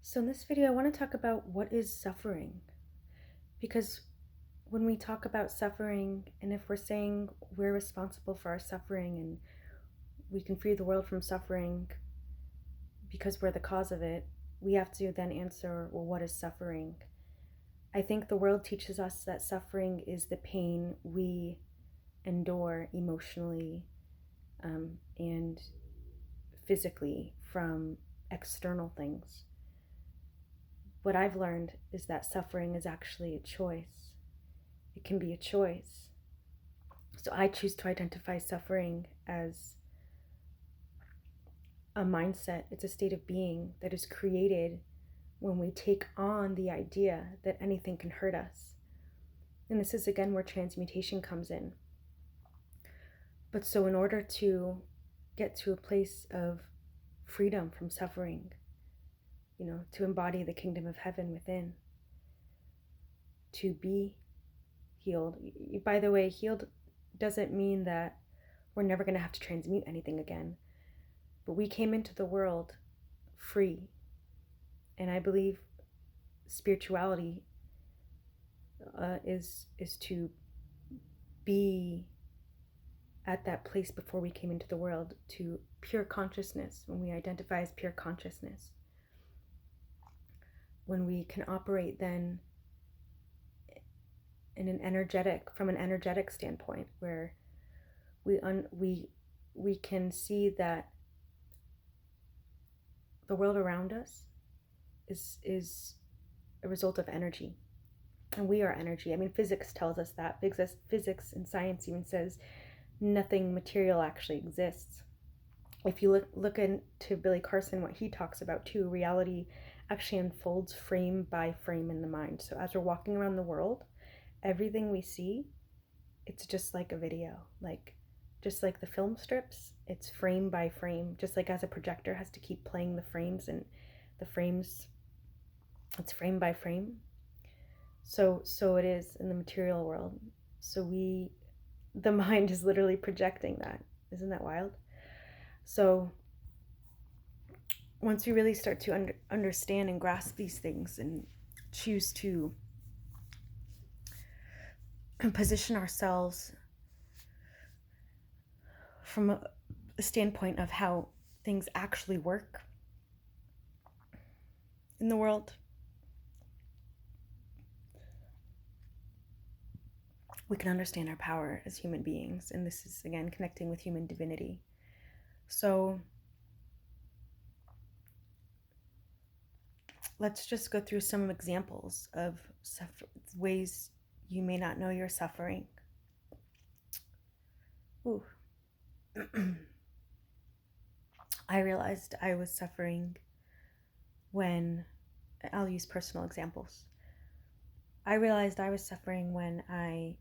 So in this video, I want to talk about what is suffering. Because when we talk about suffering, and if we're saying we're responsible for our suffering and we can free the world from suffering because we're the cause of it, we have to then answer, well, what is suffering? I think the world teaches us that suffering is the pain we endure emotionally and physically from external things. What I've learned is that suffering is actually a choice. It can be a choice. So I choose to identify suffering as a mindset. It's a state of being that is created when we take on the idea that anything can hurt us. And this is again where transmutation comes in. But so in order to get to a place of freedom from suffering, to embody the kingdom of heaven within, to be healed. By the way, healed doesn't mean that we're never going to have to transmute anything again. But we came into the world free. And I believe spirituality is to be at that place before we came into the world, to pure consciousness, when we identify as pure consciousness. When we can operate then in from an energetic standpoint, where we can see that the world around us is a result of energy, and we are energy. I mean, physics tells us that. Physics and science even says nothing material actually exists. If you look into Billy Carson, what he talks about too, reality actually unfolds frame by frame in the mind. So as we're walking around the world, everything we see, it's just like a video, just like the film strips, it's frame by frame, just like as a projector has to keep playing the frames, and the frames, it's frame by frame. So it is in the material world. So the mind is literally projecting that. Isn't that wild? So once we really start to understand and grasp these things and choose to position ourselves from a standpoint of how things actually work in the world, we can understand our power as human beings. And this is, again, connecting with human divinity. So let's just go through some examples of ways you may not know you're suffering. Ooh. I realized I was suffering when, I'll use personal examples. I realized I was suffering when I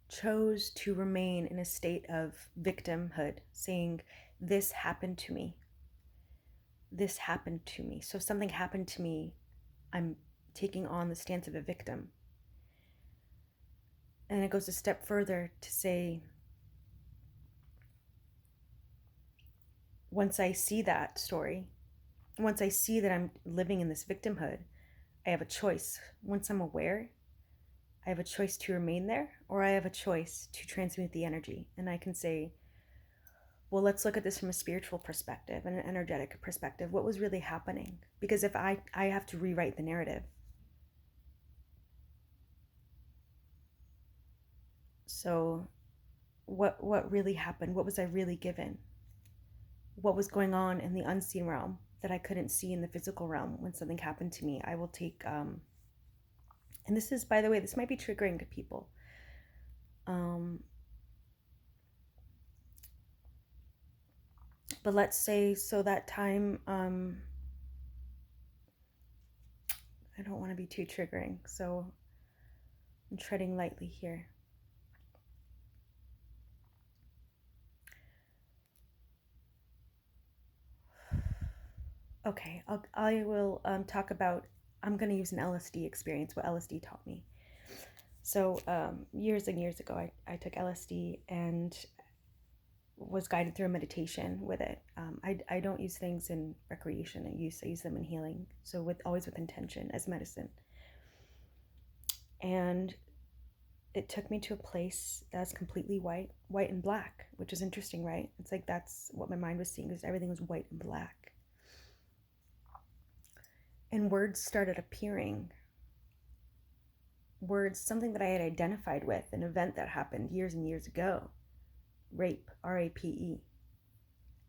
chose to remain in a state of victimhood, saying, this happened to me. This happened to me. So if something happened to me, I'm taking on the stance of a victim. And it goes a step further to say, once I see that story, once I see that I'm living in this victimhood, I have a choice. Once I'm aware, I have a choice to remain there, or I have a choice to transmute the energy. And I can say, well, let's look at this from a spiritual perspective and an energetic perspective. What was really happening? Because if I have to rewrite the narrative. So what really happened? What was I really given? What was going on in the unseen realm that I couldn't see in the physical realm when something happened to me? I will take, and this is, by the way, this might be triggering to people. But let's say, so that time, I don't want to be too triggering, so I'm treading lightly here. Okay, I will talk about, I'm going to use an LSD experience, what LSD taught me. So years and years ago, I took LSD, and was guided through a meditation with it. I don't use things in recreation. I use them in healing. So always with intention as medicine. And it took me to a place that's completely white and black, which is interesting, right? It's like that's what my mind was seeing, is everything was white and black. And words started appearing. Words, something that I had identified with, an event that happened years and years ago. Rape, R-A-P-E,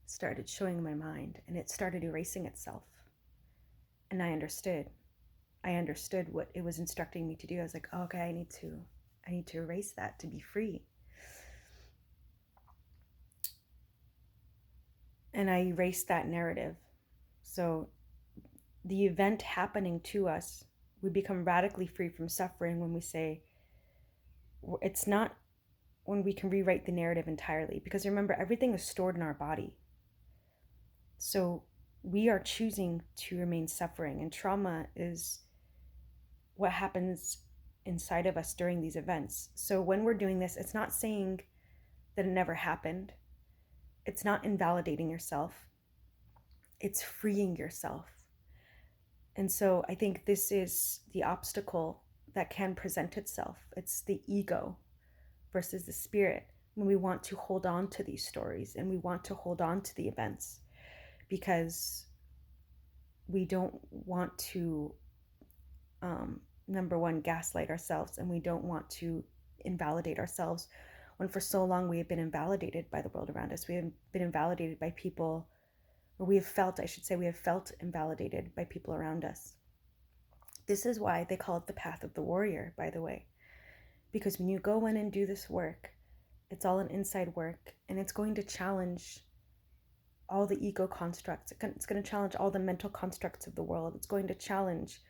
started showing in my mind, and it started erasing itself. And I understood what it was instructing me to do. I was like, oh, okay, I need to erase that to be free. And I erased that narrative. So the event happening to us, we become radically free from suffering when we say, it's not when we can rewrite the narrative entirely. Because remember, everything is stored in our body. So we are choosing to remain suffering, and trauma is what happens inside of us during these events. So when we're doing this, it's not saying that it never happened. It's not invalidating yourself. It's freeing yourself. And so I think this is the obstacle that can present itself. It's the ego versus the spirit, when we want to hold on to these stories and we want to hold on to the events, because we don't want to, number one, gaslight ourselves, and we don't want to invalidate ourselves when for so long we have been invalidated by the world around us. We have been invalidated by people, or we have felt invalidated by people around us. This is why they call it the path of the warrior, by the way, because when you go in and do this work, it's all an inside work, and it's going to challenge all the ego constructs. It's going to challenge all the mental constructs of the world. It's going to challenge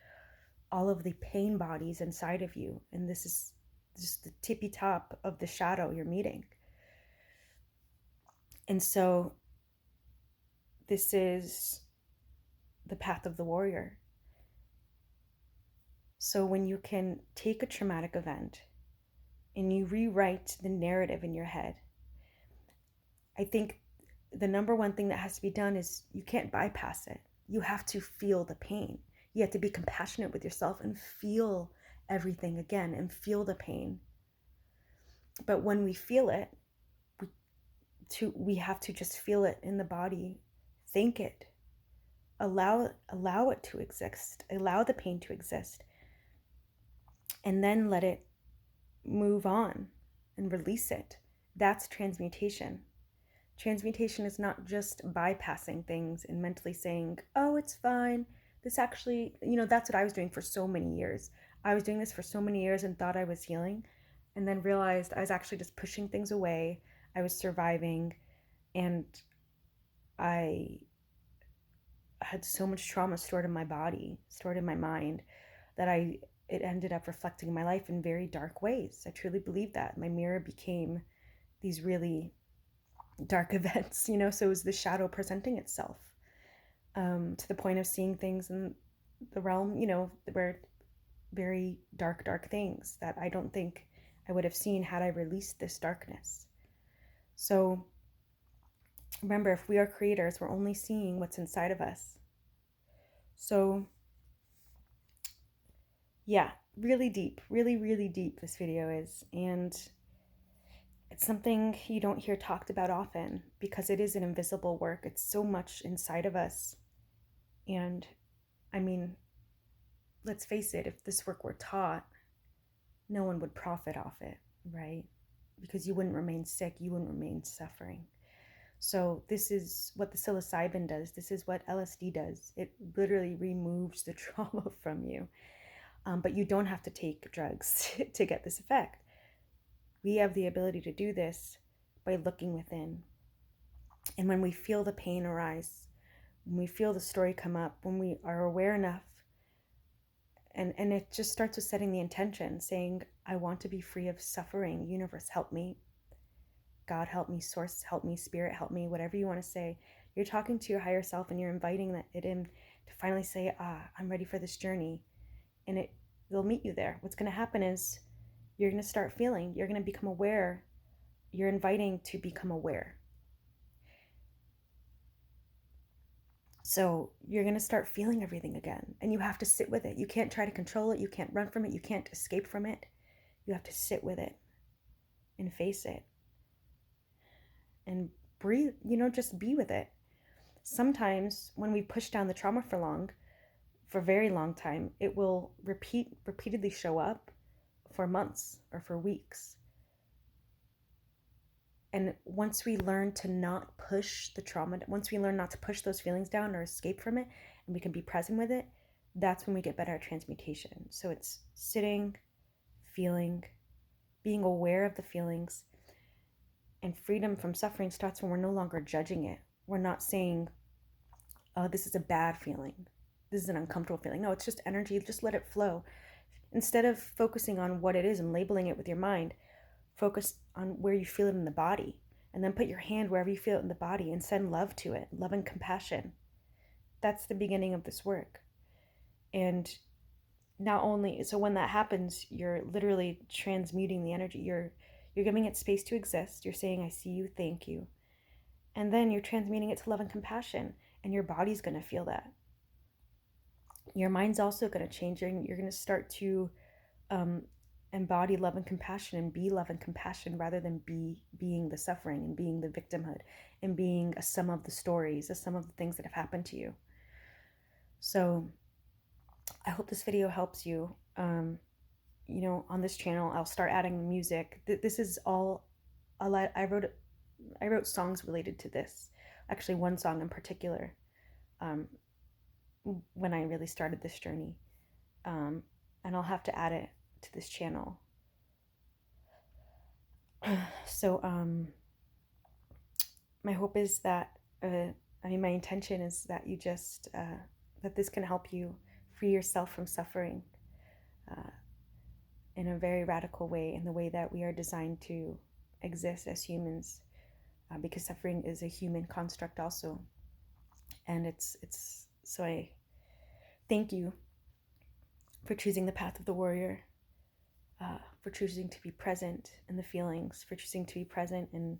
all of the pain bodies inside of you. And this is just the tippy top of the shadow you're meeting. And so this is the path of the warrior. So when you can take a traumatic event and you rewrite the narrative in your head, I think the number one thing that has to be done is you can't bypass it. You have to feel the pain. You have to be compassionate with yourself and feel everything again and feel the pain. But when we feel it, we have to just feel it in the body, think it, allow it to exist, allow the pain to exist, and then let it move on and release it. That's transmutation. Transmutation is not just bypassing things and mentally saying, oh, it's fine. This actually, that's what I was doing for so many years. I was doing this for so many years and thought I was healing, and then realized I was actually just pushing things away. I was surviving, and I had so much trauma stored in my body, stored in my mind, that it ended up reflecting my life in very dark ways. I truly believe that. My mirror became these really dark events, so it was the shadow presenting itself, to the point of seeing things in the realm, where very dark things that I don't think I would have seen had I released this darkness. So remember, if we are creators, we're only seeing what's inside of us. So yeah, really deep, really deep this video is, and it's something you don't hear talked about often because it is an invisible work. It's so much inside of us. And I mean, let's face it, if this work were taught, no one would profit off it, right? Because you wouldn't remain sick, you wouldn't remain suffering. So this is what the psilocybin does. This is what LSD does. It literally removes the trauma from you. But you don't have to take drugs to get this effect. We have the ability to do this by looking within. And when we feel the pain arise, when we feel the story come up, when we are aware enough, and it just starts with setting the intention, saying, I want to be free of suffering. Universe, help me. God, help me. Source, help me. Spirit, help me. Whatever you want to say. You're talking to your higher self, and you're inviting it in to finally say, I'm ready for this journey. And they'll meet you there. What's going to happen is you're going to start feeling. You're going to become aware. You're inviting to become aware. So you're going to start feeling everything again, and you have to sit with it. You can't try to control it. You can't run from it. You can't escape from it. You have to sit with it and face it and breathe, just be with it. Sometimes when we push down the trauma for a very long time, it will repeatedly show up for months or for weeks. And once we learn to not push the trauma, once we learn not to push those feelings down or escape from it, and we can be present with it, that's when we get better at transmutation. So it's sitting, feeling, being aware of the feelings. And freedom from suffering starts when we're no longer judging it. We're not saying, oh, this is a bad feeling. This is an uncomfortable feeling. No, it's just energy. Just let it flow. Instead of focusing on what it is and labeling it with your mind, focus on where you feel it in the body. And then put your hand wherever you feel it in the body and send love to it, love and compassion. That's the beginning of this work. And not only, so when that happens, you're literally transmuting the energy. You're giving it space to exist. You're saying, I see you, thank you. And then you're transmuting it to love and compassion. And your body's going to feel that. Your mind's also going to change. You're going to start to embody love and compassion and be love and compassion rather than being the suffering and being the victimhood and being a sum of the stories, a sum of the things that have happened to you. So I hope this video helps you. On this channel, I'll start adding music. This is all I wrote songs related to this. Actually, one song in particular, when I really started this journey. And I'll have to add it to this channel. So my hope is that, my intention is that you just, that this can help you free yourself from suffering in a very radical way, in the way that we are designed to exist as humans, because suffering is a human construct also. And so I thank you for choosing the path of the warrior, for choosing to be present in the feelings, for choosing to be present and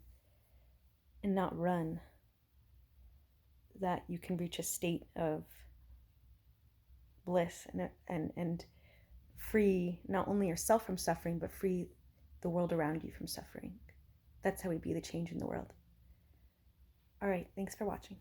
not run, that you can reach a state of bliss and free not only yourself from suffering, but free the world around you from suffering. That's how we be the change in the world. All right, thanks for watching.